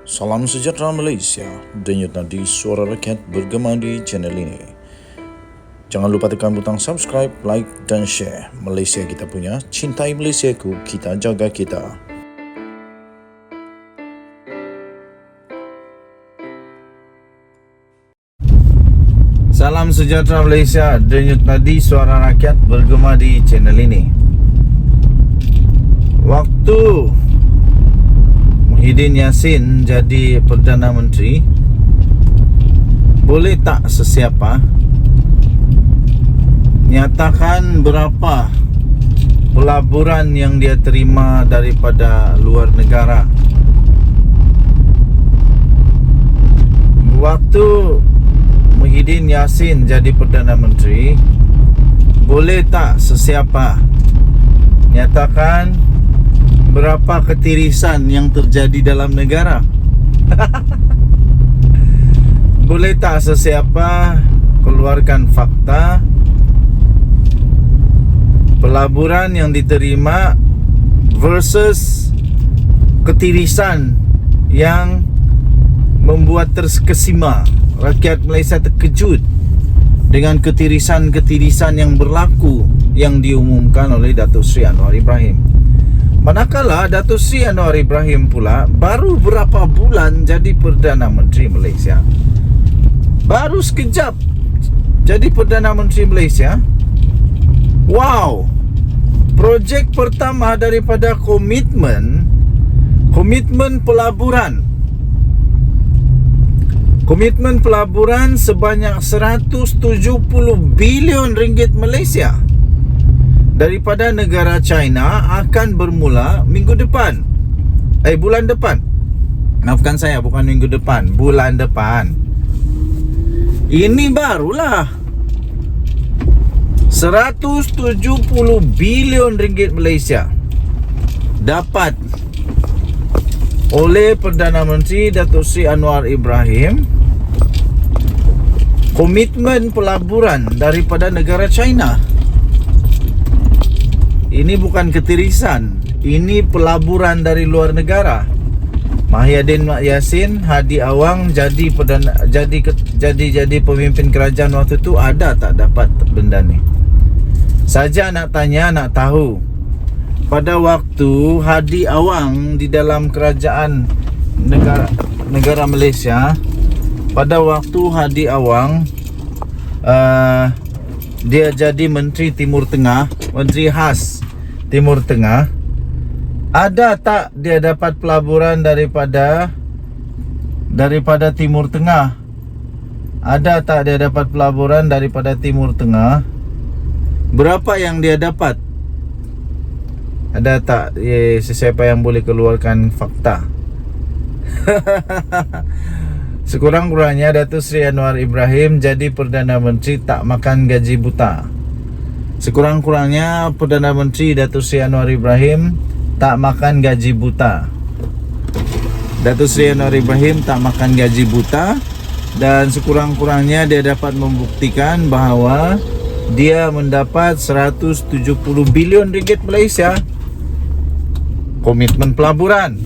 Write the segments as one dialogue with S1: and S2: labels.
S1: Salam sejahtera Malaysia, denyut nadi suara rakyat bergema di channel ini. Jangan lupa tekan butang subscribe, like dan share. Malaysia kita punya, cintai Malaysiaku, kita jaga kita. Salam sejahtera Malaysia, denyut nadi suara rakyat bergema di channel ini. Waktu Muhyiddin Yassin jadi Perdana Menteri, boleh tak sesiapa nyatakan berapa pelaburan yang dia terima daripada luar negara? Waktu Muhyiddin Yassin jadi Perdana Menteri, boleh tak sesiapa nyatakan berapa ketirisan yang terjadi dalam negara? Boleh tak sesiapa keluarkan fakta pelaburan yang diterima versus ketirisan yang membuat terkesima. Rakyat Malaysia terkejut dengan ketirisan-ketirisan yang berlaku yang diumumkan oleh Datuk Seri Anwar Ibrahim. Manakala Datuk Seri Anwar Ibrahim pula baru berapa bulan jadi Perdana Menteri Malaysia. Baru sekejap jadi Perdana Menteri Malaysia. Wow. Projek pertama daripada komitmen pelaburan. Komitmen pelaburan sebanyak 170 bilion ringgit Malaysia daripada negara China akan bermula minggu depan. Bulan depan. Maafkan saya, bukan minggu depan, bulan depan. Ini barulah 170 bilion ringgit Malaysia dapat oleh Perdana Menteri Datuk Seri Anwar Ibrahim. Komitmen pelaburan daripada negara China. Ini bukan ketirisan, ini pelaburan dari luar negara. Muhyiddin Yassin, Hadi Awang jadi pemimpin kerajaan waktu tu, ada tak dapat benda ni? Saja nak tanya, nak tahu. Pada waktu Hadi Awang di dalam kerajaan negara Malaysia, pada waktu Hadi Awang dia jadi Menteri Timur Tengah, Menteri khas Timur Tengah, ada tak dia dapat pelaburan daripada Timur Tengah? Ada tak dia dapat pelaburan daripada Timur Tengah? Berapa yang dia dapat? Ada tak sesiapa yang boleh keluarkan fakta? Sekurang-kurangnya Datuk Seri Anwar Ibrahim jadi Perdana Menteri tak makan gaji buta. Sekurang-kurangnya Perdana Menteri Datuk Seri Anwar Ibrahim tak makan gaji buta. Datuk Seri Anwar Ibrahim tak makan gaji buta. Dan sekurang-kurangnya dia dapat membuktikan bahawa dia mendapat 170 bilion ringgit Malaysia komitmen pelaburan.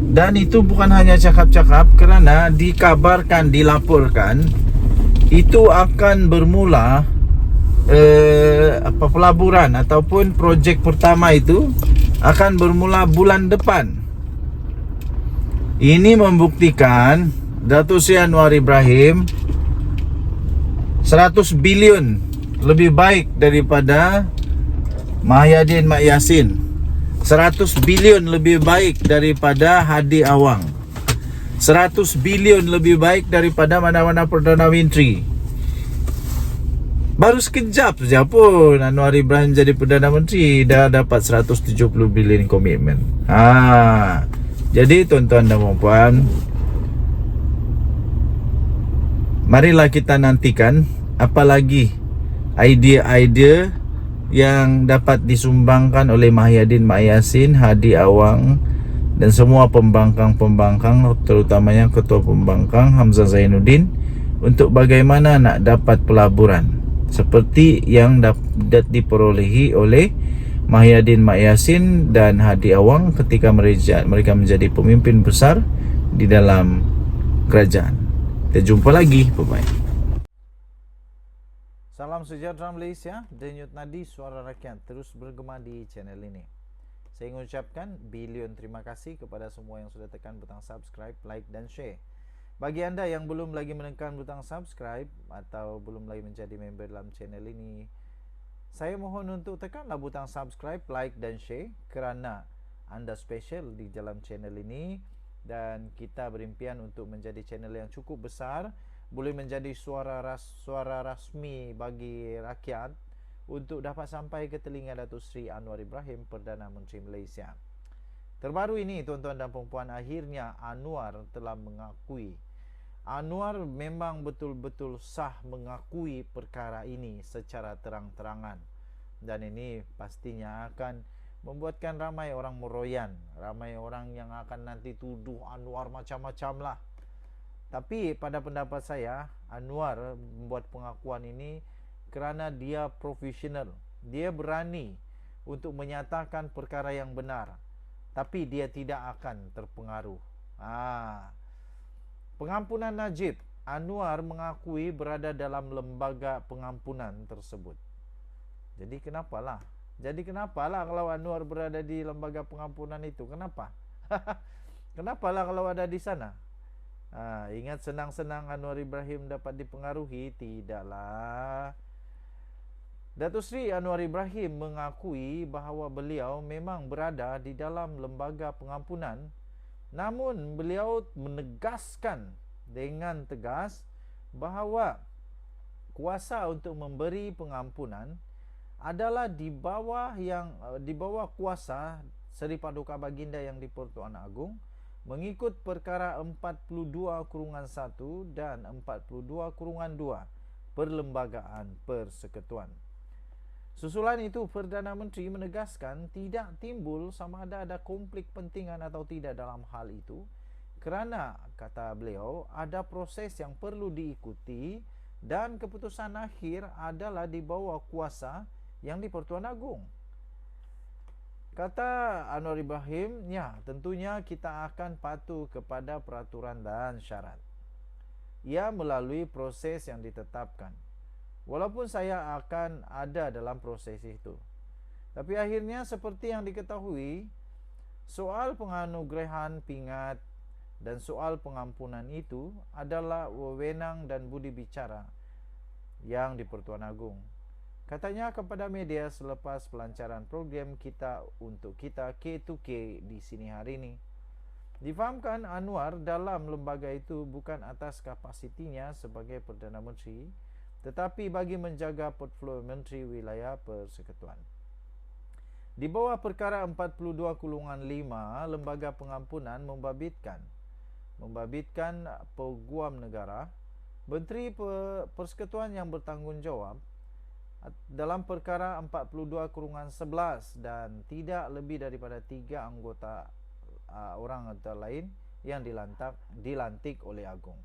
S1: Dan itu bukan hanya cakap-cakap, kerana dikabarkan, dilaporkan itu akan bermula pelaburan ataupun projek pertama itu akan bermula bulan depan. Ini membuktikan Datuk Seri Anwar Ibrahim 100 bilion lebih baik daripada Muhyiddin Yassin. 100 bilion lebih baik daripada Hadi Awang. 100 bilion lebih baik daripada mana-mana Perdana Menteri. Baru sekejap saja pun Anwar Ibrahim jadi Perdana Menteri dah dapat 170 bilion komitmen. Jadi tuan-tuan dan puan-puan, marilah kita nantikan apa lagi idea-idea yang dapat disumbangkan oleh Muhyiddin Yassin, Hadi Awang dan semua pembangkang-pembangkang, terutamanya Ketua Pembangkang Hamzah Zainuddin, untuk bagaimana nak dapat pelaburan seperti yang diperolehi oleh Muhyiddin Yassin dan Hadi Awang ketika mereka menjadi pemimpin besar di dalam kerajaan. Kita jumpa lagi. Bye-bye. Salam sejahtera Malaysia. Denyut nadi suara rakyat terus bergema di channel ini. Saya ingin ucapkan bilion terima kasih kepada semua yang sudah tekan butang subscribe, like dan share. Bagi anda yang belum lagi menekan butang subscribe atau belum lagi menjadi member dalam channel ini, saya mohon untuk tekanlah butang subscribe, like dan share kerana anda special di dalam channel ini dan kita berimpian untuk menjadi channel yang cukup besar, boleh menjadi suara rasmi bagi rakyat untuk dapat sampai ke telinga Datuk Seri Anwar Ibrahim, Perdana Menteri Malaysia. Terbaru ini tuan-tuan dan puan-puan, akhirnya Anwar telah mengakui. Anwar memang betul-betul sah mengakui perkara ini secara terang-terangan. Dan ini pastinya akan membuatkan ramai orang meroyan, ramai orang yang akan nanti tuduh Anwar macam-macam lah. Tapi pada pendapat saya, Anwar membuat pengakuan ini kerana dia profesional. Dia berani untuk menyatakan perkara yang benar, tapi dia tidak akan terpengaruh. Pengampunan Najib, Anwar mengakui berada dalam lembaga pengampunan tersebut. Jadi kenapalah kalau Anwar berada di lembaga pengampunan itu? Kenapa? Kenapalah kalau ada di sana? Ingat senang-senang Anwar Ibrahim dapat dipengaruhi? Tidaklah. Datuk Seri Anwar Ibrahim mengakui bahawa beliau memang berada di dalam lembaga pengampunan, namun beliau menegaskan dengan tegas bahawa kuasa untuk memberi pengampunan adalah di bawah kuasa Seri Paduka Baginda Yang di-Pertuan Agong mengikut perkara 42/1 dan 42/2 Perlembagaan Persekutuan. Susulan itu, Perdana Menteri menegaskan tidak timbul sama ada konflik pentingan atau tidak dalam hal itu, kerana, kata beliau, ada proses yang perlu diikuti dan keputusan akhir adalah di bawah kuasa Yang di-Pertuan Agong. Kata Anwar Ibrahim, ya, tentunya kita akan patuh kepada peraturan dan syarat. Ia melalui proses yang ditetapkan. Walaupun saya akan ada dalam proses itu. Tapi akhirnya seperti yang diketahui, soal penganugerahan pingat dan soal pengampunan itu adalah wewenang dan budi bicara Yang di-Pertuan Agong. Katanya kepada media selepas pelancaran program Kita Untuk Kita K2K di sini hari ini. Difahamkan Anwar dalam lembaga itu bukan atas kapasitinya sebagai Perdana Menteri, tetapi bagi menjaga portfolio Menteri Wilayah Persekutuan. Di bawah perkara 42/5, lembaga pengampunan membabitkan Peguam Negara, Menteri Persekutuan yang bertanggungjawab dalam perkara 42/11 dan tidak lebih daripada 3 anggota orang lain yang dilantik oleh Agong.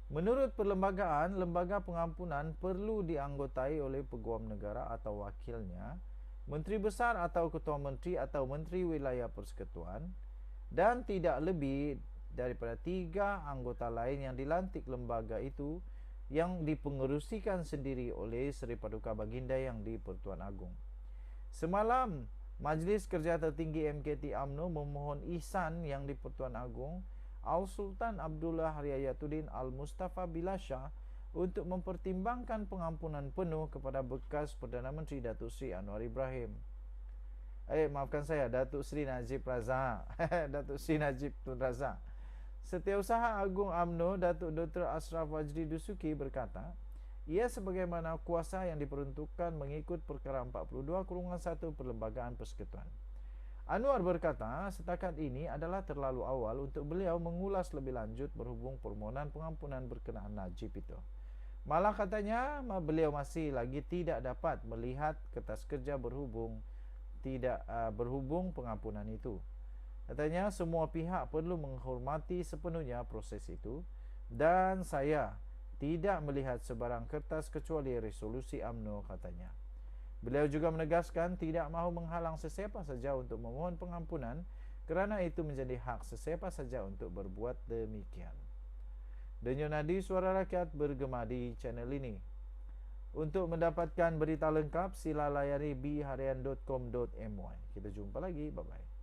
S1: Menurut perlembagaan, lembaga pengampunan perlu dianggotai oleh Peguam Negara atau wakilnya, Menteri Besar atau Ketua Menteri atau Menteri Wilayah Persekutuan, dan tidak lebih daripada 3 anggota lain yang dilantik lembaga itu yang dipengerusikan sendiri oleh Seri Paduka Baginda Yang di-Pertuan Agong. Semalam, Majlis Kerja Tertinggi MKT UMNO memohon ihsan Yang di-Pertuan Agong Al-Sultan Abdullah Riayatuddin Al-Mustafa Billah Shah untuk mempertimbangkan pengampunan penuh kepada bekas Perdana Menteri Datuk Seri Anwar Ibrahim. Maafkan saya, Datuk Seri Najib Razak. Datuk Seri Najib Tun Razak. Setiausaha Agung UMNO Datuk Dr. Ashraf Wajdi Dusuki berkata, ia sebagaimana kuasa yang diperuntukkan mengikut perkara 42/1 Perlembagaan Persekutuan. Anwar berkata, setakat ini adalah terlalu awal untuk beliau mengulas lebih lanjut berhubung permohonan pengampunan berkenaan Najib itu. Malah katanya, beliau masih lagi tidak dapat melihat kertas kerja berhubung pengampunan itu. Katanya semua pihak perlu menghormati sepenuhnya proses itu dan saya tidak melihat sebarang kertas kecuali resolusi UMNO, katanya. Beliau juga menegaskan tidak mahu menghalang sesiapa saja untuk memohon pengampunan Kerana itu menjadi hak sesiapa saja untuk berbuat demikian. Denyut nadi suara rakyat bergema di channel ini. Untuk mendapatkan berita lengkap, sila layari bharian.com.my. Kita jumpa lagi. Bye-bye.